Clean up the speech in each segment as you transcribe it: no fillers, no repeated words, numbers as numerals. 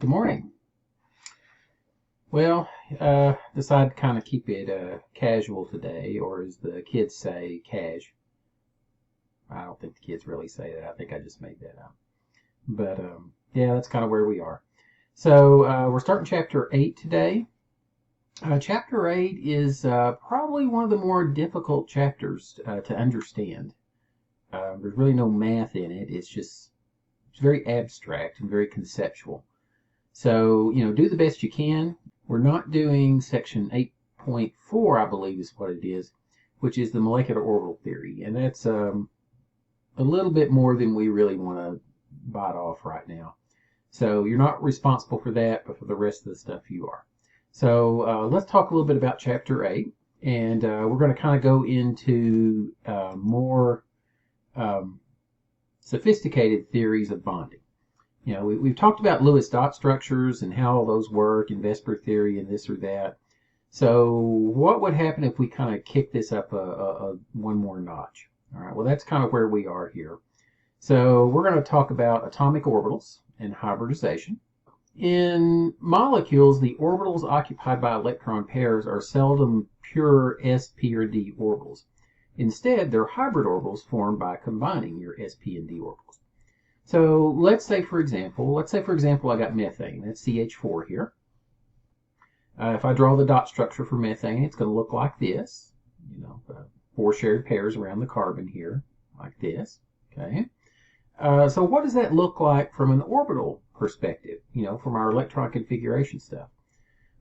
Good morning. Well, decided to kind of keep it casual today, or as the kids say, cash. I don't think the kids really say that. I think I just made that up. But yeah, that's kind of where we are. So we're starting chapter 8 today. Chapter 8 is probably one of the more difficult chapters to understand. There's really no math in it. It's very abstract and very conceptual. So, do the best you can. We're not doing section 8.4, I believe is what it is, which is the molecular orbital theory. And that's a little bit more than we really want to bite off right now. So you're not responsible for that, but for the rest of the stuff you are. So let's talk a little bit about chapter 8. And we're going to kind of go into more sophisticated theories of bonding. We've talked about Lewis dot structures and how all those work, and Vesper theory and this or that. So what would happen if we kind of kick this up one more notch? All right, well, that's kind of where we are here. So we're going to talk about atomic orbitals and hybridization. In molecules, the orbitals occupied by electron pairs are seldom pure s, p, or d orbitals. Instead, they're hybrid orbitals formed by combining your s, p, and d orbitals. So let's say for example I got methane. That's CH4 here. If I draw the dot structure for methane, it's going to look like this. 4 shared pairs around the carbon here, like this. Okay. So what does that look like from an orbital perspective? From our electron configuration stuff.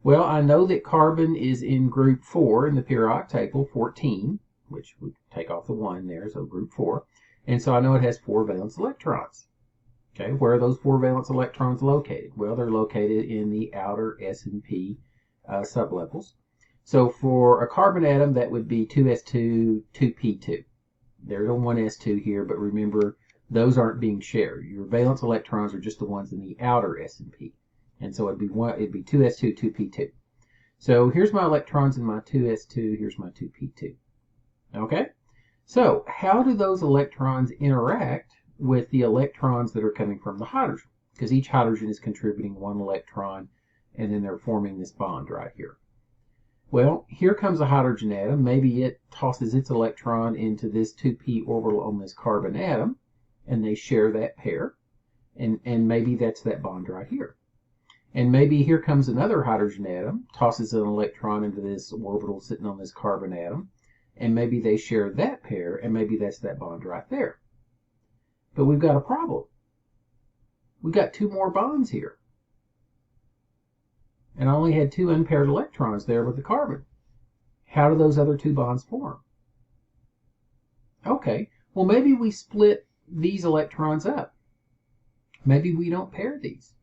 Well, I know that carbon is in group 4 in the periodic table, 14, which would take off the 1 there, so group 4. And so I know it has 4 valence electrons. Okay, where are those 4 valence electrons located? Well, they're located in the outer s and p sublevels. So for a carbon atom, that would be 2s2, 2p2. There's a 1s2 here, but remember, those aren't being shared. Your valence electrons are just the ones in the outer s and p. And so it'd be 2s2, 2p2. So here's my electrons in my 2s2, here's my 2p2. Okay? So how do those electrons interact with the electrons that are coming from the hydrogen? Because each hydrogen is contributing 1 electron, and then they're forming this bond right here. Well, here comes a hydrogen atom. Maybe it tosses its electron into this 2p orbital on this carbon atom, and they share that pair, and maybe that's that bond right here. And maybe here comes another hydrogen atom, tosses an electron into this orbital sitting on this carbon atom, and maybe they share that pair, and maybe that's that bond right there. But we've got a problem. We've got 2 more bonds here. And I only had 2 unpaired electrons there with the carbon. How do those other 2 bonds form? Okay, well, maybe we split these electrons up. Maybe we don't pair these.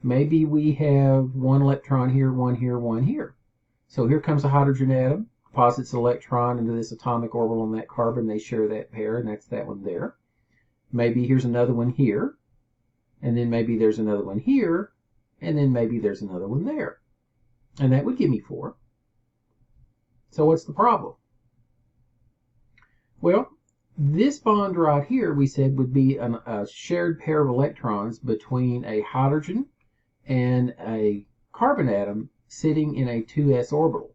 Maybe we have 1 electron here, 1 here, 1 here. So here comes a hydrogen atom, deposits an electron into this atomic orbital on that carbon. They share that pair, and that's that one there. Maybe here's another one here, and then maybe there's another one here, and then maybe there's another one there. And that would give me 4. So what's the problem? Well, this bond right here, we said, would be a shared pair of electrons between a hydrogen and a carbon atom sitting in a 2s orbital.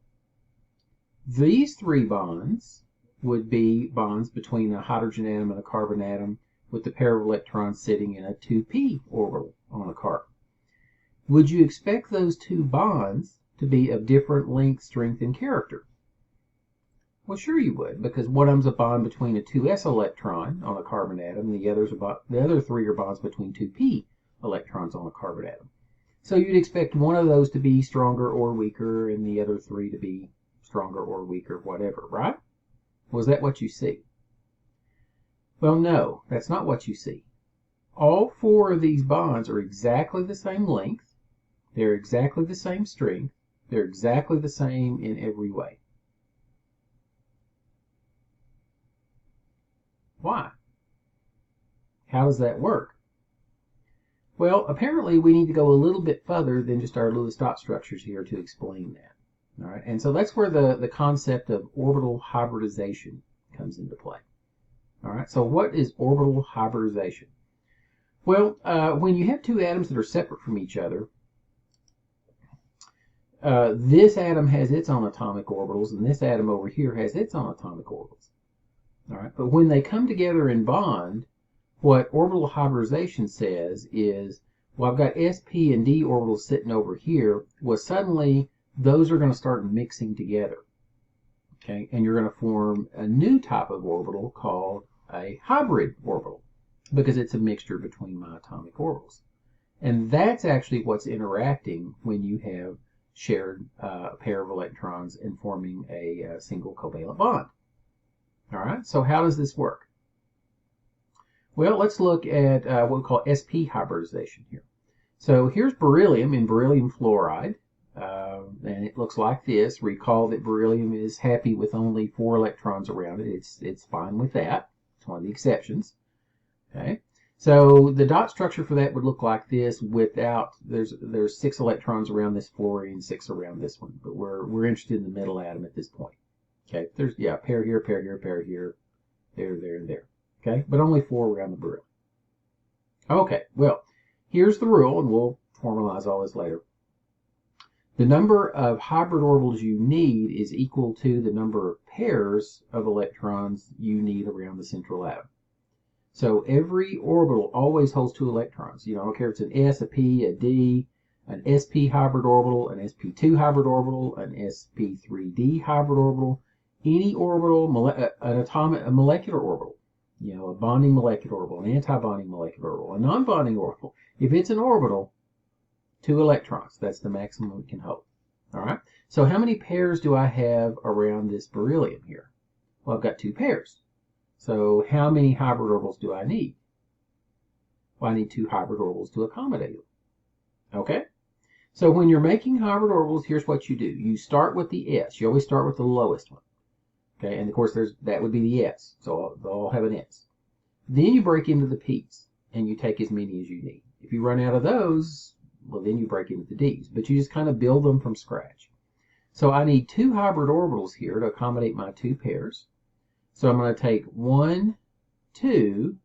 These 3 bonds would be bonds between a hydrogen atom and a carbon atom with the pair of electrons sitting in a 2p orbital on a carbon. Would you expect those 2 bonds to be of different length, strength, and character? Well, sure you would, because one of them's a bond between a 2s electron on a carbon atom, and the other 3 are bonds between 2p electrons on a carbon atom. So you'd expect one of those to be stronger or weaker, and the other 3 to be stronger or weaker, whatever, right? Was that what you see? Well, no, that's not what you see. All 4 of these bonds are exactly the same length. They're exactly the same strength. They're exactly the same in every way. Why? How does that work? Well, apparently we need to go a little bit further than just our Lewis dot structures here to explain that. All right, and so that's where the concept of orbital hybridization comes into play. All right, so what is orbital hybridization? Well, when you have 2 atoms that are separate from each other, this atom has its own atomic orbitals, and this atom over here has its own atomic orbitals. All right, but when they come together and bond, what orbital hybridization says is, well, I've got sp and d orbitals sitting over here. Well, suddenly those are going to start mixing together. Okay, and you're going to form a new type of orbital called a hybrid orbital because it's a mixture between my atomic orbitals. And that's actually what's interacting when you have shared a pair of electrons and forming a single covalent bond. All right, so how does this work? Well, let's look at what we call sp hybridization here. So here's beryllium in beryllium fluoride, and it looks like this. Recall that beryllium is happy with only 4 electrons around it. It's fine with that. It's one of the exceptions. Okay, so the dot structure for that would look like this. Without there's 6 electrons around this fluorine, 6 around this one, but we're interested in the middle atom at this point. Okay, there's pair here, pair here, pair here, there, and there. Okay, but only 4 around the beryllium. Okay, well, here's the rule, and we'll formalize all this later. The number of hybrid orbitals you need is equal to the number of pairs of electrons you need around the central atom. So every orbital always holds 2 electrons. You know, I don't care if it's an s, a p, a d, an sp hybrid orbital, an sp2 hybrid orbital, an sp3d hybrid orbital, any orbital, a molecular orbital. You know, a bonding molecular orbital, an anti-bonding molecular orbital, a non-bonding orbital. If it's an orbital, 2 electrons. That's the maximum it can hold. All right. So how many pairs do I have around this beryllium here? Well, I've got 2 pairs. So how many hybrid orbitals do I need? Well, I need 2 hybrid orbitals to accommodate them. Okay. So when you're making hybrid orbitals, here's what you do. You start with the s. You always start with the lowest one. Okay, and of course that would be the s, so they'll all have an s. Then you break into the p's, and you take as many as you need. If you run out of those, well, then you break into the d's, but you just kind of build them from scratch. So I need 2 hybrid orbitals here to accommodate my 2 pairs. So I'm going to take 1, 2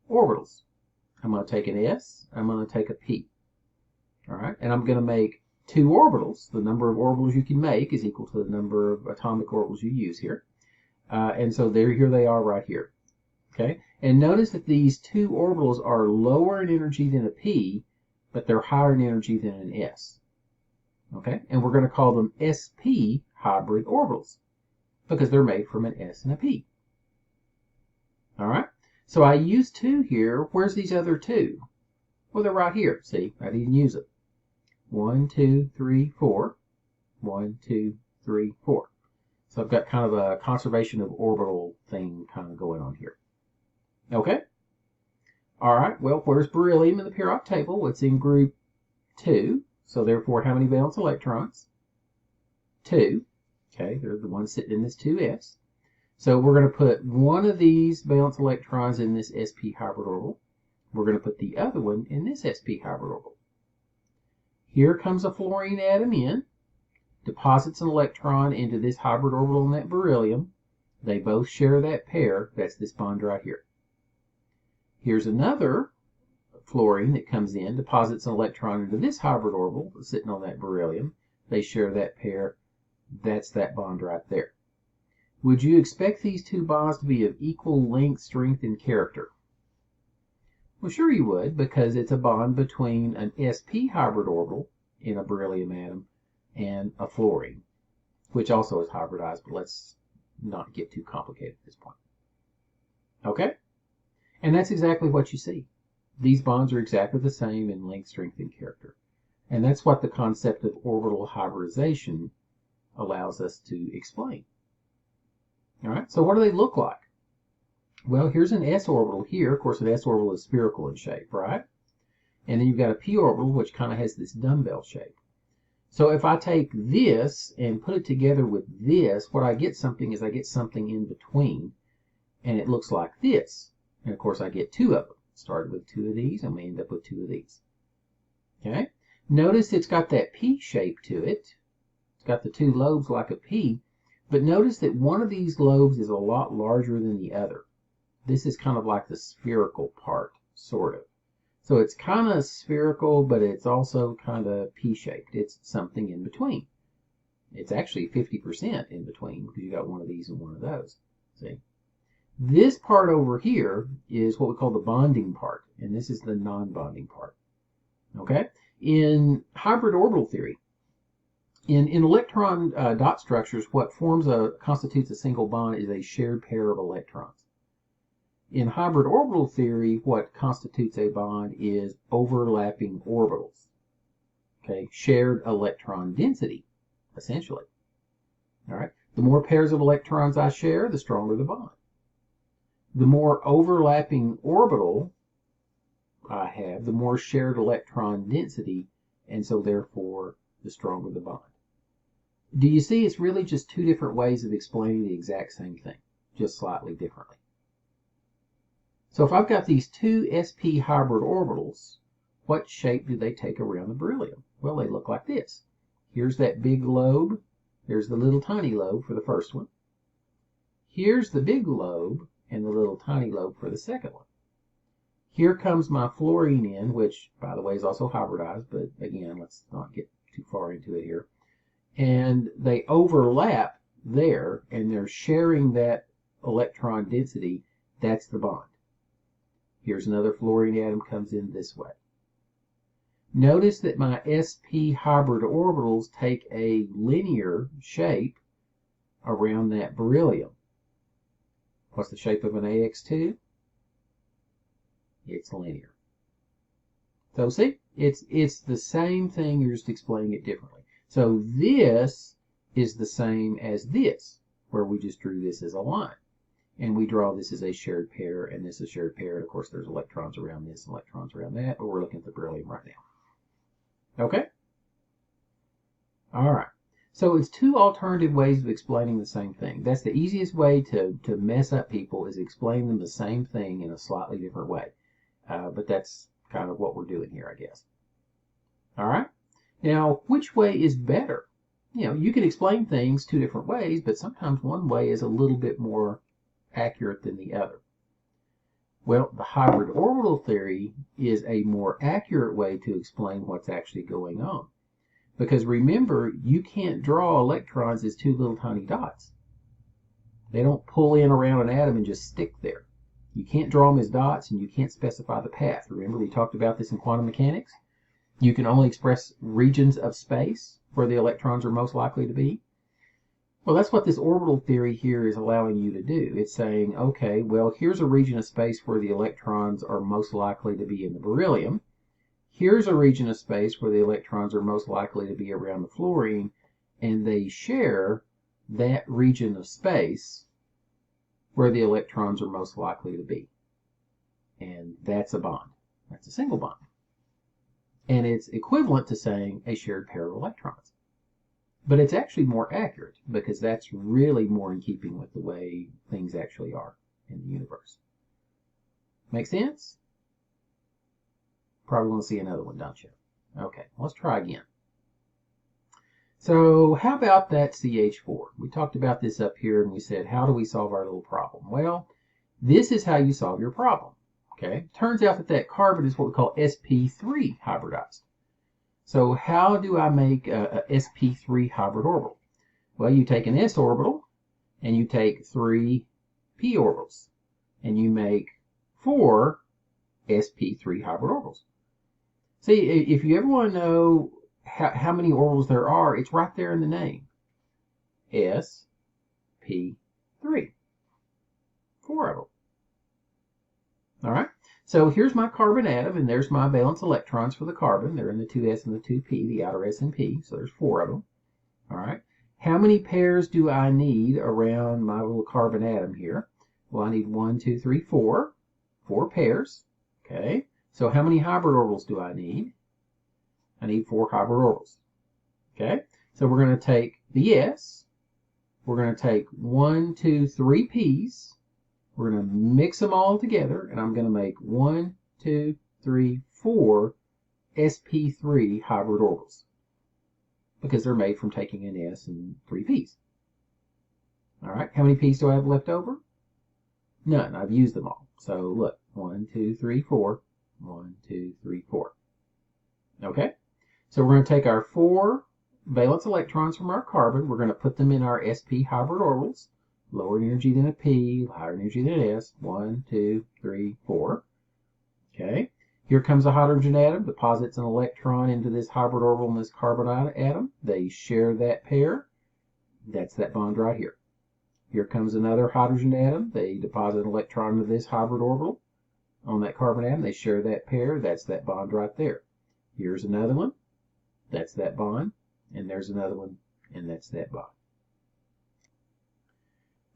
orbitals. I'm going to take an s, I'm going to take a p. All right, and I'm going to make 2 orbitals. The number of orbitals you can make is equal to the number of atomic orbitals you use here. And so here they are right here. Okay, and notice that these 2 orbitals are lower in energy than a p, but they're higher in energy than an s. Okay, and we're going to call them sp hybrid orbitals because they're made from an s and a p. All right, so I use 2 here. Where's these other 2? Well, they're right here. See, I didn't use them. 1, 2, 3, 4. 1, 2, 3, 4. So I've got kind of a conservation of orbital thing kind of going on here. Okay? All right, well, where's beryllium in the periodic table? It's in group 2. So therefore, how many valence electrons? 2. Okay, they're the ones sitting in this 2s. So we're going to put one of these valence electrons in this sp hybrid orbital. We're going to put the other one in this sp hybrid orbital. Here comes a fluorine atom in. Deposits an electron into this hybrid orbital in that beryllium. They both share that pair. That's this bond right here. Here's another fluorine that comes in, deposits an electron into this hybrid orbital sitting on that beryllium. They share that pair. That's that bond right there. Would you expect these 2 bonds to be of equal length, strength, and character? Well, sure you would, because it's a bond between an sp hybrid orbital in a beryllium atom and a fluorine, which also is hybridized, but let's not get too complicated at this point. Okay? And that's exactly what you see. These bonds are exactly the same in length, strength, and character. And that's what the concept of orbital hybridization allows us to explain. All right, so what do they look like? Well, here's an s orbital here. Of course, an s orbital is spherical in shape, right? And then you've got a p orbital, which kind of has this dumbbell shape. So if I take this and put it together with this, what I get something in between, and it looks like this. And of course, I get 2 of them. Started with 2 of these, and we end up with 2 of these. Okay? Notice it's got that P shape to it. It's got the 2 lobes like a P, but notice that one of these lobes is a lot larger than the other. This is kind of like the spherical part, sort of. So it's kind of spherical, but it's also kind of P-shaped. It's something in between. It's actually 50% in between because you got one of these and one of those. See? This part over here is what we call the bonding part, and this is the non-bonding part. Okay? In hybrid orbital theory, in electron dot structures, what constitutes a single bond is a shared pair of electrons. In hybrid orbital theory, what constitutes a bond is overlapping orbitals. Okay? Shared electron density, essentially. All right? The more pairs of electrons I share, the stronger the bond. The more overlapping orbital I have, the more shared electron density, and so therefore the stronger the bond. Do you see it's really just two different ways of explaining the exact same thing, just slightly differently? So if I've got these two sp hybrid orbitals, what shape do they take around the beryllium? Well, they look like this. Here's that big lobe. There's the little tiny lobe for the first one. Here's the big lobe and the little tiny lobe for the second one. Here comes my fluorine in, which, by the way, is also hybridized, but again, let's not get too far into it here. And they overlap there, and they're sharing that electron density. That's the bond. Here's another fluorine atom comes in this way. Notice that my sp hybrid orbitals take a linear shape around that beryllium. What's the shape of an AX2? It's linear. So see, it's the same thing, you're just explaining it differently. So this is the same as this, where we just drew this as a line. And we draw this as a shared pair, and this is a shared pair, and of course there's electrons around this and electrons around that, but we're looking at the beryllium right now. Okay? All right. So it's two alternative ways of explaining the same thing. That's the easiest way to mess up people, is explain them the same thing in a slightly different way. But that's kind of what we're doing here, I guess. All right? Now, which way is better? You know, you can explain things two different ways, but sometimes one way is a little bit more accurate than the other. Well, the hybrid orbital theory is a more accurate way to explain what's actually going on. Because remember, you can't draw electrons as two little tiny dots. They don't pull in around an atom and just stick there. You can't draw them as dots, and you can't specify the path. Remember, we talked about this in quantum mechanics? You can only express regions of space where the electrons are most likely to be. Well, that's what this orbital theory here is allowing you to do. It's saying, okay, well, here's a region of space where the electrons are most likely to be in the beryllium. Here's a region of space where the electrons are most likely to be around the fluorine, and they share that region of space where the electrons are most likely to be. And that's a bond. That's a single bond. And it's equivalent to saying a shared pair of electrons. But it's actually more accurate, because that's really more in keeping with the way things actually are in the universe. Make sense? Probably want to see another one, don't you? Okay, let's try again. So how about that CH4? We talked about this up here, and we said, how do we solve our little problem? Well, this is how you solve your problem. Okay, turns out that that carbon is what we call sp3 hybridized. So how do I make a sp3 hybrid orbital? Well, you take an s orbital, and you take 3 p orbitals, and you make 4 sp3 hybrid orbitals. See, if you ever want to know how many orbitals there are, it's right there in the name. sp3. 4 of them. All right? So here's my carbon atom, and there's my valence electrons for the carbon. They're in the 2s and the 2p, the outer s and p, so there's 4 of them. All right? How many pairs do I need around my little carbon atom here? Well, I need 1, 2, 3, 4. 4 pairs. Okay? So how many hybrid orbitals do I need? I need 4 hybrid orbitals. Okay? So we're going to take the s. We're going to take 1, 2, 3 p's. We're going to mix them all together, and I'm going to make 1, 2, 3, 4 sp3 hybrid orbitals, because they're made from taking an s and 3 p's. All right, how many p's do I have left over? None. I've used them all. So look, 1, 2, 3, 4. 1, 2, 3, 4. Okay, so we're going to take our 4 valence electrons from our carbon. We're going to put them in our sp hybrid orbitals. Lower energy than a p, higher energy than an s. 1, 2, 3, 4. Okay. Here comes a hydrogen atom, deposits an electron into this hybrid orbital in this carbon atom. They share that pair. That's that bond right here. Here comes another hydrogen atom. They deposit an electron into this hybrid orbital on that carbon atom. They share that pair. That's that bond right there. Here's another one. That's that bond. And there's another one, and that's that bond.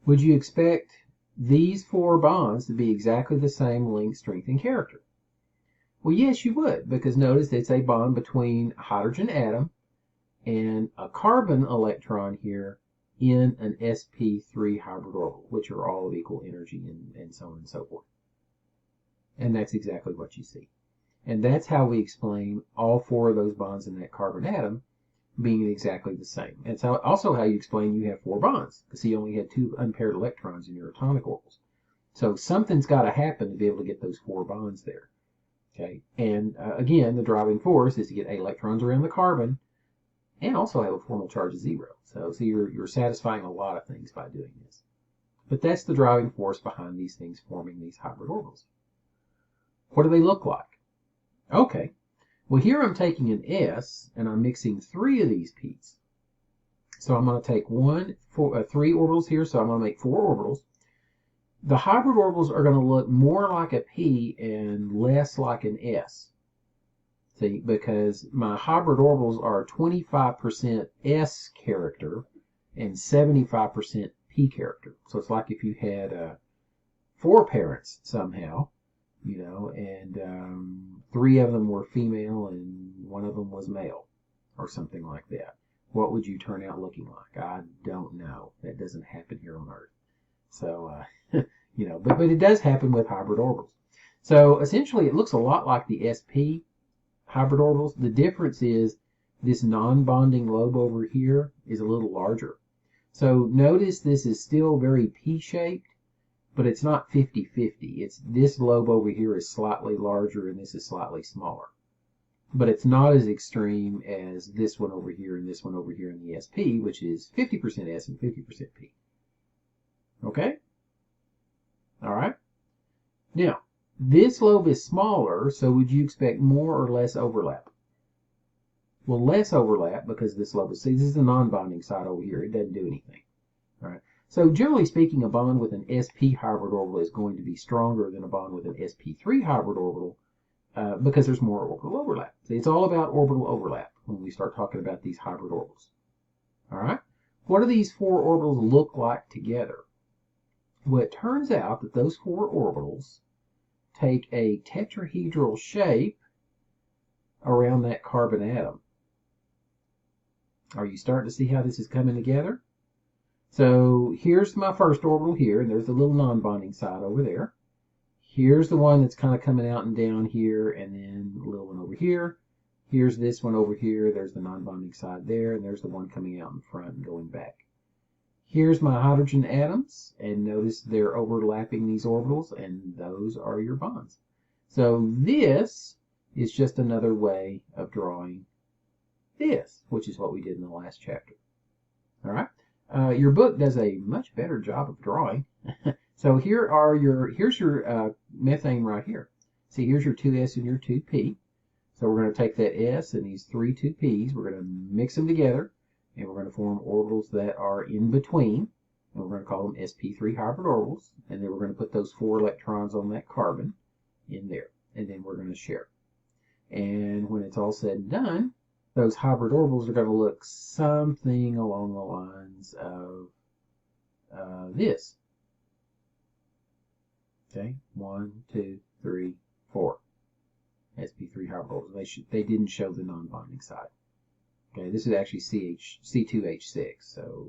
Would you expect these four bonds to be exactly the same length, strength, and character? Well, yes, you would, because notice it's a bond between a hydrogen atom and a carbon electron here in an sp3 hybrid orbital, which are all of equal energy and so on and so forth. And that's exactly what you see. And that's how we explain all four of those bonds in that carbon atom being exactly the same. It's also how you explain you have four bonds, because you only had two unpaired electrons in your atomic orbitals. So something's got to happen to be able to get those four bonds there. Okay, and again, the driving force is to get electrons around the carbon and also have a formal charge of 0. So you're satisfying a lot of things by doing this. But that's the driving force behind these things forming these hybrid orbitals. What do they look like? Okay, well here I'm taking an S and I'm mixing 3 of these P's. So I'm going to take 3 orbitals here, so I'm going to make 4 orbitals. The hybrid orbitals are going to look more like a P and less like an S. See, because my hybrid orbitals are 25% S character and 75% P character. So it's like if you had 4 parents somehow, you know, and 3 of them were female and 1 of them was male or something like that. What would you turn out looking like? I don't know. That doesn't happen here on Earth. So, you know, but it does happen with hybrid orbitals. So essentially it looks a lot like the sp hybrid orbitals. The difference is this non-bonding lobe over here is a little larger. So notice this is still very P-shaped, but it's not 50-50. It's this lobe over here is slightly larger and this is slightly smaller. But it's not as extreme as this one over here and this one over here in the sp, which is 50% S and 50% P. Okay? All right. Now, this lobe is smaller, so would you expect more or less overlap? Well, less overlap because this lobe is, see, this is the non-bonding side over here. It doesn't do anything. All right. So generally speaking, a bond with an sp hybrid orbital is going to be stronger than a bond with an sp3 hybrid orbital because there's more orbital overlap. See, it's all about orbital overlap when we start talking about these hybrid orbitals. All right. What do these 4 orbitals look like together? Well, it turns out that those 4 orbitals take a tetrahedral shape around that carbon atom. Are you starting to see how this is coming together? So here's my first orbital here, and there's the little non-bonding side over there. Here's the one that's kind of coming out and down here, and then the little one over here. Here's this one over here. There's the non-bonding side there, and there's the one coming out in front and going back. Here's my hydrogen atoms, and notice they're overlapping these orbitals, and those are your bonds. So this is just another way of drawing this, which is what we did in the last chapter. All right. Your book does a much better job of drawing. So here's your methane right here. See, here's your 2s and your 2p. So we're going to take that s and these 3 2p's. We're going to mix them together, and we're going to form orbitals that are in between. And we're going to call them sp3 hybrid orbitals. And then we're going to put those 4 electrons on that carbon in there. And then we're going to share. And when it's all said and done, those hybrid orbitals are going to look something along the lines of this. Okay, 1, 2, 3, 4. sp3 hybrid orbitals. They didn't show the non-bonding side. Okay, this is actually C2H6. So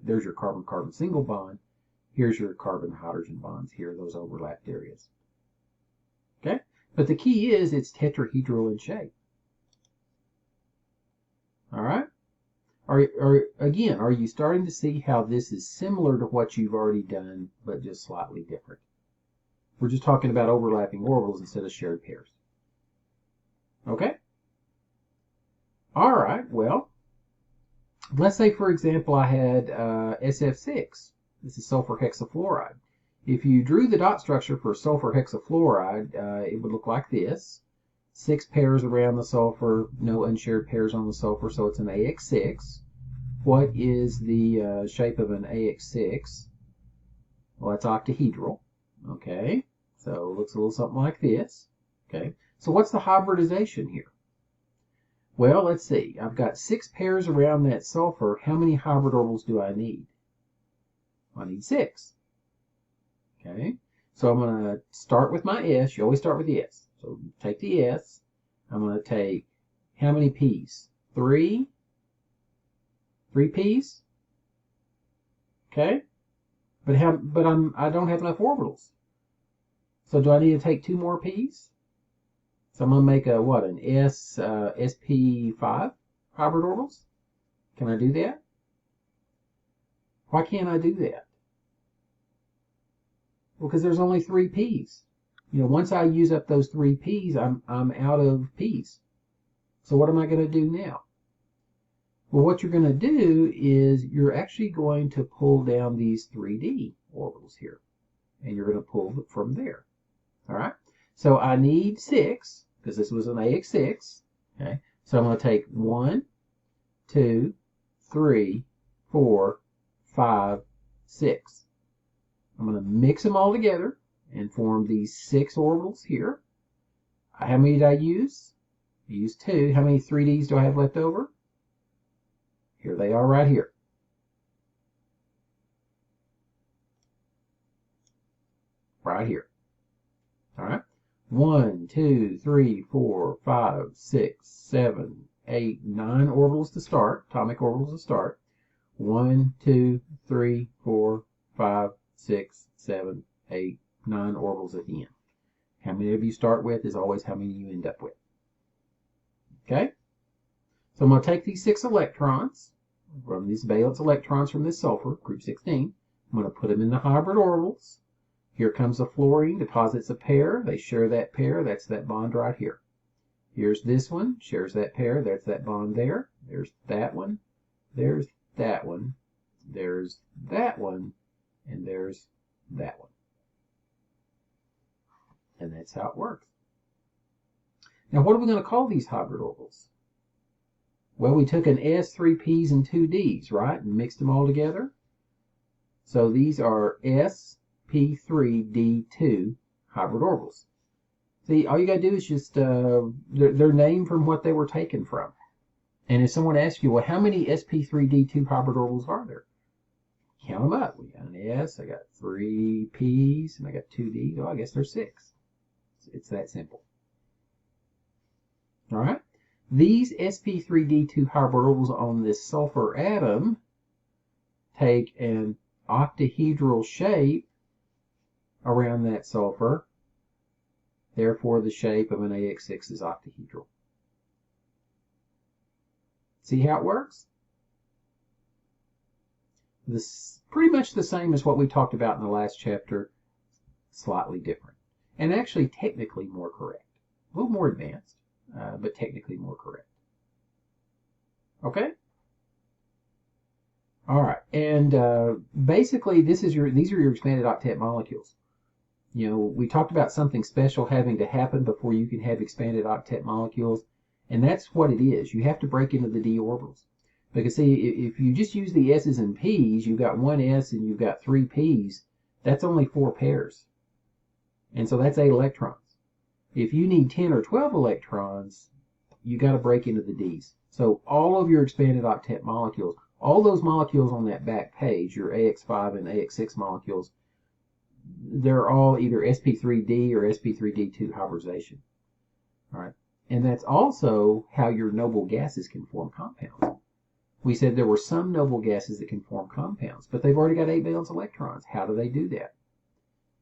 there's your carbon-carbon single bond. Here's your carbon-hydrogen bonds. Here are those overlapped areas. Okay, but the key is it's tetrahedral in shape. All right. Again, are you starting to see how this is similar to what you've already done, but just slightly different? We're just talking about overlapping orbitals instead of shared pairs. Okay? All right, well, Let's say, for example, I had SF6. This is sulfur hexafluoride. If you drew the dot structure for sulfur hexafluoride, it would look like this. 6 pairs around the sulfur, no unshared pairs on the sulfur, so it's an AX6. What is the shape of an AX6? Well, that's octahedral. Okay, so it looks a little something like this. Okay, so what's the hybridization here? Well, let's see. I've got 6 pairs around that sulfur. How many hybrid orbitals do I need? I need 6. Okay, so I'm going to start with my S. You always start with the S. So take the S. I'm going to take how many P's? 3? 3 P's? Okay, but I don't have enough orbitals. So do I need to take 2 more P's? So I'm going to make an sp5 hybrid orbitals. Can I do that? Why can't I do that? Well, because there's only 3 P's. Once I use up those 3 P's, I'm out of P's. So what am I going to do now? Well, what you're going to do is you're actually going to pull down these 3D orbitals here. And you're going to pull from there. All right? So I need 6. Because this was an AX6. Okay, so I'm going to take 1, 2, 3, 4, 5, 6. I'm going to mix them all together and form these 6 orbitals here. How many did I use? I used 2. How many 3Ds do I have left over? Here they are right here. Right here. All right. 1, 2, 3, 4, 5, 6, 7, 8, 9 orbitals to start, atomic orbitals to start. 1, 2, 3, 4, 5, 6, 7, 8, 9 orbitals at the end. How many of you start with is always how many you end up with. Okay? So I'm going to take these 6 electrons, from these valence electrons from this sulfur, group 16. I'm going to put them in the hybrid orbitals. Here comes a fluorine, deposits a pair. They share that pair. That's that bond right here. Here's this one, shares that pair. There's that bond there. There's that one. There's that one. There's that one. And there's that one. And that's how it works. Now, what are we going to call these hybrid orbitals? Well, we took an S, 3 P's, and 2 D's, right? And mixed them all together. So these are sp3d2 hybrid orbitals. See, all you got to do is just, they're named from what they were taken from. And if someone asks you, well, how many sp3d2 hybrid orbitals are there? Count them up. We got an S, I got 3 P's, and I got 2 D's. Oh, I guess there's 6. It's that simple. All right. These sp3d2 hybrid orbitals on this sulfur atom take an octahedral shape around that sulfur. Therefore, the shape of an AX6 is octahedral. See how it works? This pretty much the same as what we talked about in the last chapter, slightly different. And actually technically more correct. A little more advanced, but technically more correct. Okay? All right, and basically these are your expanded octet molecules. We talked about something special having to happen before you can have expanded octet molecules, and that's what it is. You have to break into the d orbitals. Because see, if you just use the S's and P's, you've got 1 S and you've got 3 P's, that's only 4 pairs. And so that's 8 electrons. If you need 10 or 12 electrons, you got to break into the D's. So all of your expanded octet molecules, all those molecules on that back page, your AX5 and AX6 molecules, they're all either sp3d or sp3d2 hybridization. All right. And that's also how your noble gases can form compounds. We said there were some noble gases that can form compounds, but they've already got 8 valence electrons. How do they do that?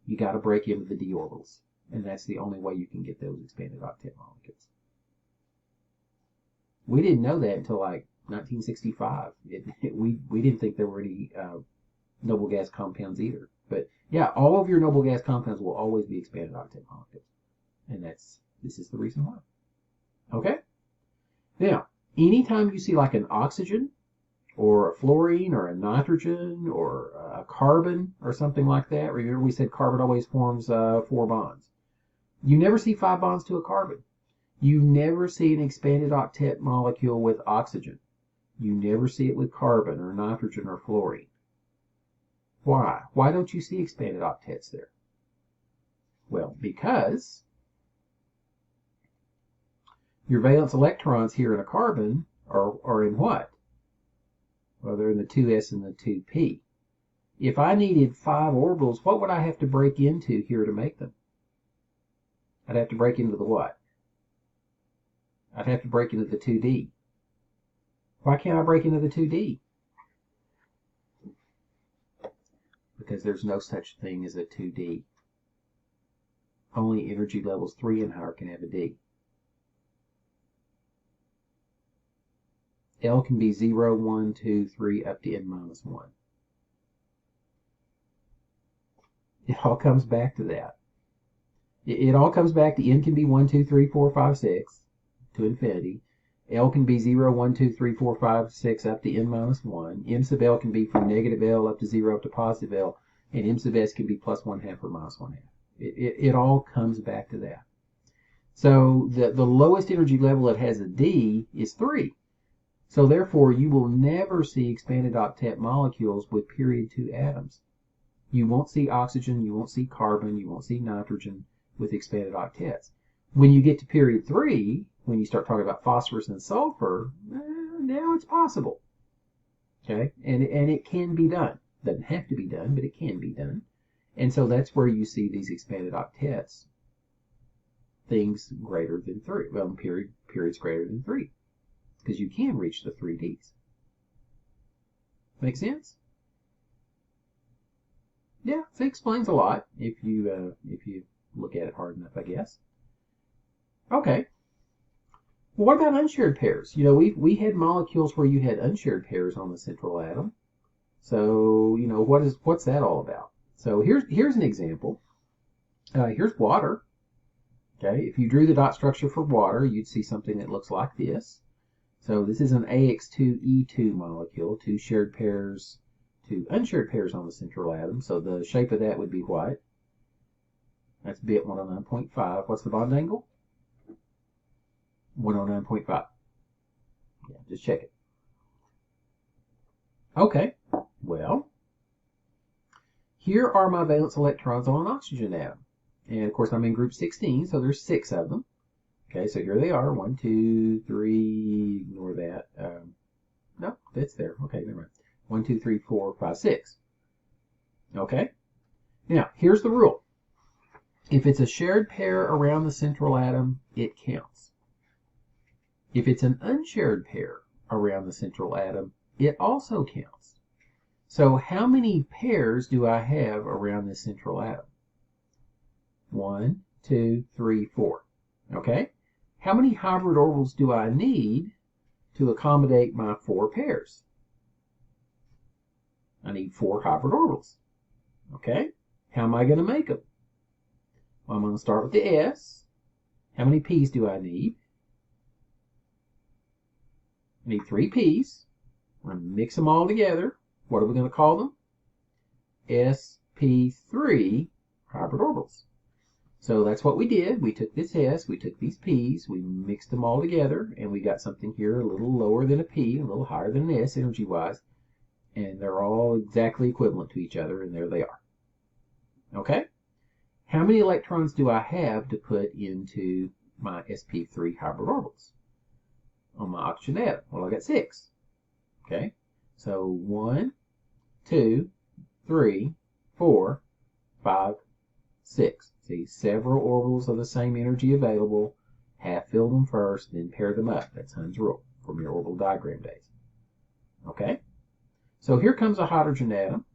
You got to break into the d orbitals, and that's the only way you can get those expanded octet molecules. We didn't know that until like 1965. We didn't think there were any noble gas compounds either. But yeah, all of your noble gas compounds will always be expanded octet molecules, and this is the reason why. Okay. Now, anytime you see like an oxygen or a fluorine or a nitrogen or a carbon or something like that. Remember we said carbon always forms 4 bonds. You never see 5 bonds to a carbon. You never see an expanded octet molecule with oxygen. You never see it with carbon or nitrogen or fluorine. Why? Why don't you see expanded octets there? Well, because your valence electrons here in a carbon are in what? Well, they're in the 2s and the 2p. If I needed 5 orbitals, what would I have to break into here to make them? I'd have to break into the what? I'd have to break into the 2d. Why can't I break into the 2d? Because there's no such thing as a 2d. Only energy levels 3 and higher can have a d. L can be 0, 1, 2, 3, up to n minus 1. It all comes back to that. It all comes back to n can be 1, 2, 3, 4, 5, 6 to infinity. L can be 0, 1, 2, 3, 4, 5, 6 up to n minus 1. M sub L can be from negative L up to 0 up to positive L. And M sub S can be plus 1/2 or minus 1/2. It all comes back to that. So the lowest energy level that has a D is 3. So therefore, you will never see expanded octet molecules with period 2 atoms. You won't see oxygen, you won't see carbon, you won't see nitrogen with expanded octets. When you get to period 3, when you start talking about phosphorus and sulfur, now it's possible. Okay, and it can be done. Doesn't have to be done, but it can be done. And so that's where you see these expanded octets, things greater than 3. Well, periods greater than 3, because you can reach the 3Ds. Make sense? Yeah, it explains a lot if you look at it hard enough, I guess. Okay. Well, what about unshared pairs? You know, we had molecules where you had unshared pairs on the central atom. So, you know, what's that all about? So here's an example. Here's water. Okay, if you drew the dot structure for water, you'd see something that looks like this. So this is an AX2E2 molecule, 2 shared pairs, 2 unshared pairs on the central atom. So the shape of that would be what? That's bit 109.5. What's the bond angle? 109.5. Yeah, just check it. Okay, well, here are my valence electrons on an oxygen atom. And of course, I'm in group 16, so there's 6 of them. Okay, so here they are. 1, 2, 3, ignore that. No, that's there. Okay, never mind. 1, 2, 3, 4, 5, 6. Okay, now here's the rule. If it's a shared pair around the central atom, it counts. If it's an unshared pair around the central atom, it also counts. So how many pairs do I have around the central atom? 1, 2, 3, 4. Okay? How many hybrid orbitals do I need to accommodate my 4 pairs? I need 4 hybrid orbitals. Okay? How am I going to make them? Well, I'm going to start with the S. How many P's do I need? I need 3 P's. We're going to mix them all together. What are we going to call them? sp3 hybrid orbitals. So that's what we did. We took this S, we took these P's, we mixed them all together, and we got something here a little lower than a P, a little higher than an S energy-wise, and they're all exactly equivalent to each other, and there they are. Okay? How many electrons do I have to put into my sp3 hybrid orbitals on my oxygen atom? Well, I got 6. Okay? So 1, 2, 3, 4, 5, 6. See, several orbitals of the same energy available. Half fill them first, then pair them up. That's Hund's rule from your orbital diagram days. Okay? So here comes a hydrogen atom.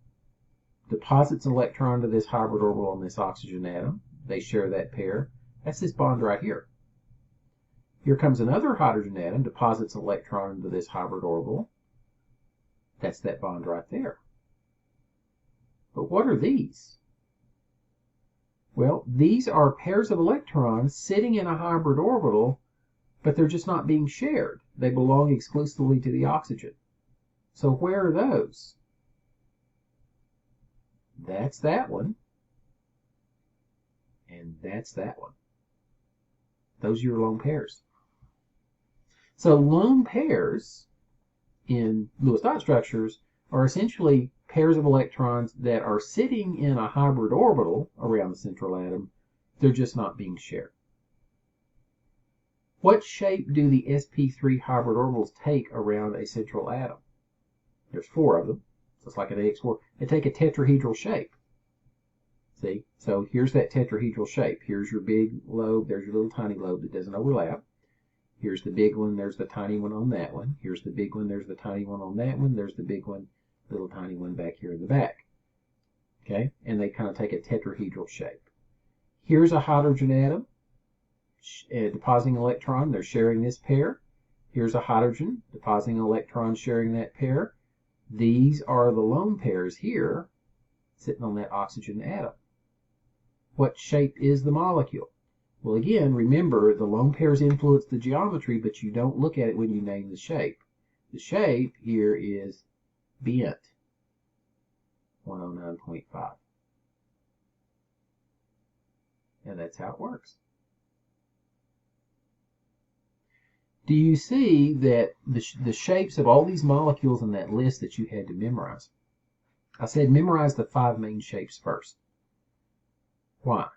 Deposits an electron to this hybrid orbital on this oxygen atom. They share that pair. That's this bond right here. Here comes another hydrogen atom. Deposits an electron into this hybrid orbital. That's that bond right there. But what are these? Well, these are pairs of electrons sitting in a hybrid orbital, but they're just not being shared. They belong exclusively to the oxygen. So where are those? That's that one. And that's that one. Those are your lone pairs. So lone pairs in Lewis dot structures are essentially pairs of electrons that are sitting in a hybrid orbital around the central atom. They're just not being shared. What shape do the sp3 hybrid orbitals take around a central atom? There's 4 of them, so it's like an AX4. They take a tetrahedral shape. See? So here's that tetrahedral shape. Here's your big lobe. There's your little tiny lobe that doesn't overlap. Here's the big one. There's the tiny one on that one. Here's the big one. There's the tiny one on that one. There's the big one, little tiny one back here in the back. Okay? And they kind of take a tetrahedral shape. Here's a hydrogen atom depositing an electron. They're sharing this pair. Here's a hydrogen depositing an electron sharing that pair. These are the lone pairs here sitting on that oxygen atom. What shape is the molecule? Well, again, remember, the lone pairs influence the geometry, but you don't look at it when you name the shape. The shape here is bent, 109.5. And that's how it works. Do you see that the shapes of all these molecules in that list that you had to memorize? I said memorize the 5 main shapes first. Why?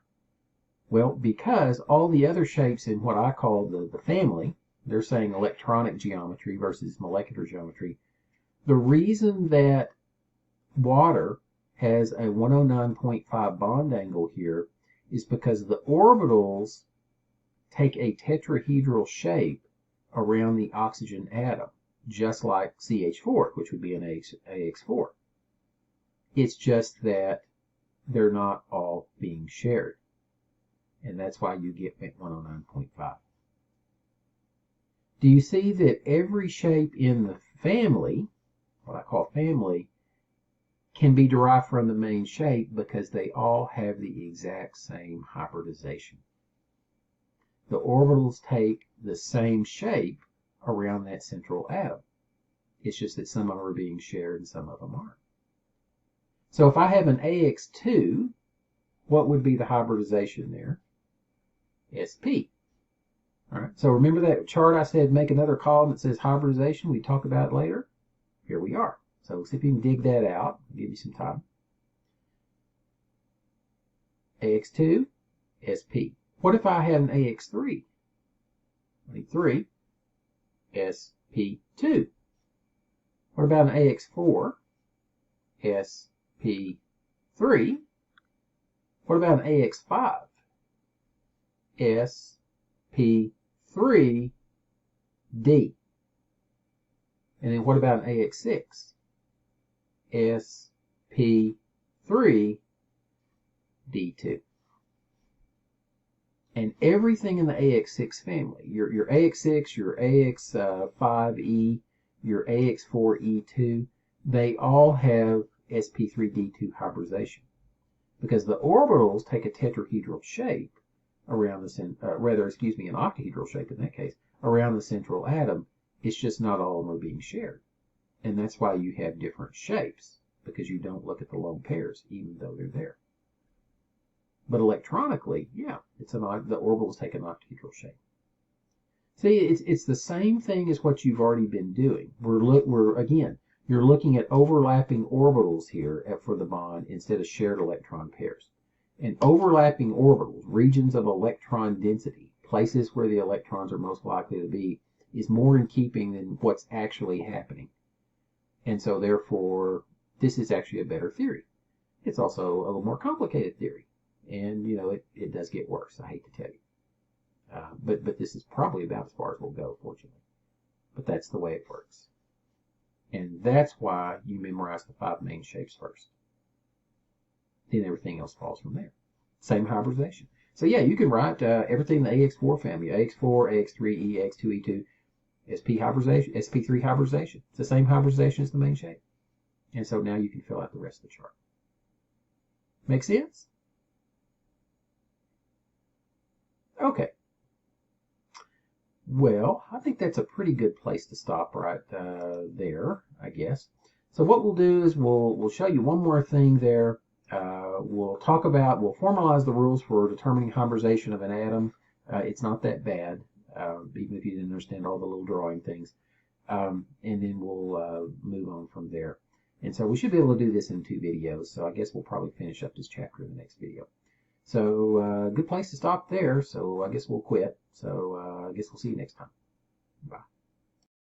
Well, because all the other shapes in what I call the family, they're saying electronic geometry versus molecular geometry. The reason that water has a 109.5 bond angle here is because the orbitals take a tetrahedral shape around the oxygen atom, just like CH4, which would be an AX4. It's just that they're not all being shared. And that's why you get 109.5. Do you see that every shape in the family, what I call family, can be derived from the main shape because they all have the exact same hybridization? The orbitals take the same shape around that central atom. It's just that some of them are being shared and some of them aren't. So if I have an AX2, what would be the hybridization there? SP. All right. So remember that chart I said make another column that says hybridization? We talk about it later. Here we are. So see if you can dig that out. I'll give you some time. AX2, SP. What if I had an AX3? I need 3, SP2. What about an AX4? SP3. What about an AX5? SP3D. And then what about an AX6? SP3D2. And everything in the AX6 family, your AX6, your AX5E, your AX4E2, they all have SP3D2 hybridization because the orbitals take a tetrahedral shape around the an octahedral shape in that case, around the central atom. It's just not all of them are being shared. And that's why you have different shapes, because you don't look at the lone pairs, even though they're there. But electronically, yeah, the orbitals take an octahedral shape. See, it's the same thing as what you've already been doing. Again, you're looking at overlapping orbitals here for the bond instead of shared electron pairs. And overlapping orbitals, regions of electron density, places where the electrons are most likely to be, is more in keeping than what's actually happening. And so therefore, this is actually a better theory. It's also a little more complicated theory. And, it does get worse, I hate to tell you. But this is probably about as far as we'll go, fortunately. But that's the way it works. And that's why you memorize the 5 main shapes first. Then everything else falls from there. Same hybridization. So yeah, you can write everything in the AX4 family. AX4, AX3E, AX2E2, SP hybridization, SP3 hybridization. It's the same hybridization as the main shape. And so now you can fill out the rest of the chart. Make sense? Okay. Well, I think that's a pretty good place to stop right there, I guess. So what we'll do is we'll show you one more thing there. We'll formalize the rules for determining hybridization of an atom. It's not that bad, even if you didn't understand all the little drawing things. And then we'll move on from there. And so we should be able to do this in 2 videos. So I guess we'll probably finish up this chapter in the next video. So good place to stop there. So I guess we'll quit. So I guess we'll see you next time. Bye.